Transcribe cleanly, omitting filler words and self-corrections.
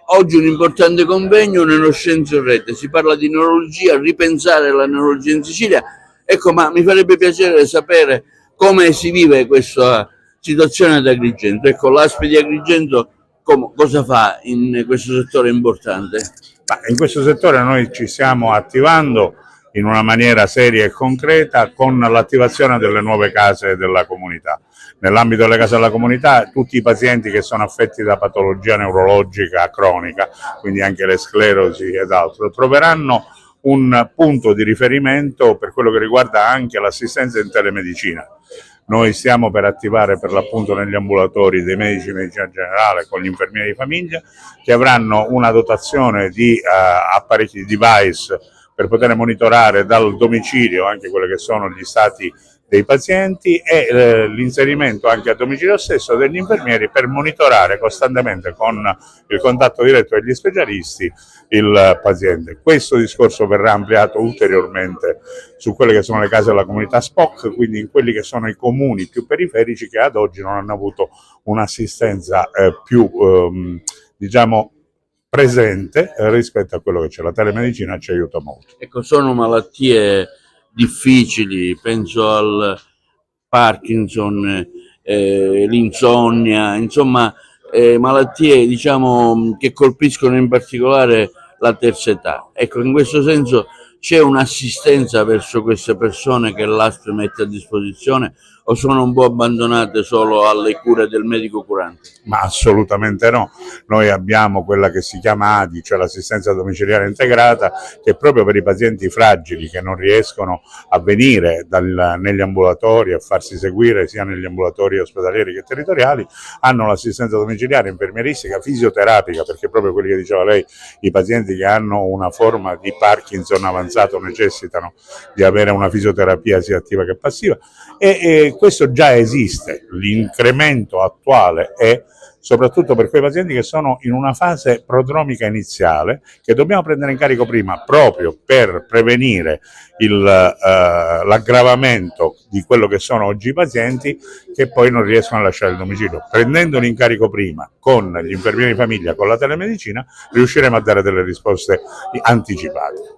oggi un importante convegno Neuroscienze in Rete, si parla di neurologia, ripensare la neurologia in Sicilia. Ecco, ma mi farebbe piacere sapere come si vive questa situazione ad Agrigento. Ecco, l'ASP di Agrigento cosa fa in questo settore importante? In questo settore noi ci stiamo attivando in una maniera seria e concreta con l'attivazione delle nuove case della comunità. Nell'ambito delle case della comunità tutti i pazienti che sono affetti da patologia neurologica cronica, quindi anche le sclerosi ed altro, troveranno un punto di riferimento per quello che riguarda anche l'assistenza in telemedicina. Noi stiamo per attivare per l'appunto negli ambulatori dei medici di medicina generale con gli infermieri di famiglia che avranno una dotazione di apparecchi, di device per poter monitorare dal domicilio anche quelli che sono gli stati dei pazienti e l'inserimento anche a domicilio stesso degli infermieri per monitorare costantemente con il contatto diretto degli specialisti il paziente. Questo discorso verrà ampliato ulteriormente su quelle che sono le case della comunità SPOC, quindi in quelli che sono i comuni più periferici che ad oggi non hanno avuto un'assistenza più diciamo presente rispetto a quello che c'è. La telemedicina ci aiuta molto. Ecco, sono malattie difficili, penso al Parkinson, l'insonnia, insomma malattie diciamo che colpiscono in particolare la terza età. Ecco, in questo senso c'è un'assistenza verso queste persone che l'ASP mette a disposizione o sono un po' abbandonate solo alle cure del medico curante? Ma assolutamente no, noi abbiamo quella che si chiama ADI, cioè l'assistenza domiciliare integrata, che proprio per i pazienti fragili che non riescono a venire negli ambulatori a farsi seguire sia negli ambulatori ospedalieri che territoriali, hanno l'assistenza domiciliare infermieristica, fisioterapica, perché proprio quelli che diceva lei, i pazienti che hanno una forma di Parkinson avanzato necessitano di avere una fisioterapia sia attiva che passiva e questo già esiste. L'incremento attuale è soprattutto per quei pazienti che sono in una fase prodromica iniziale, che dobbiamo prendere in carico prima proprio per prevenire l'aggravamento di quello che sono oggi i pazienti che poi non riescono a lasciare il domicilio. Prendendoli in carico prima con gli infermieri di famiglia, con la telemedicina, riusciremo a dare delle risposte anticipate.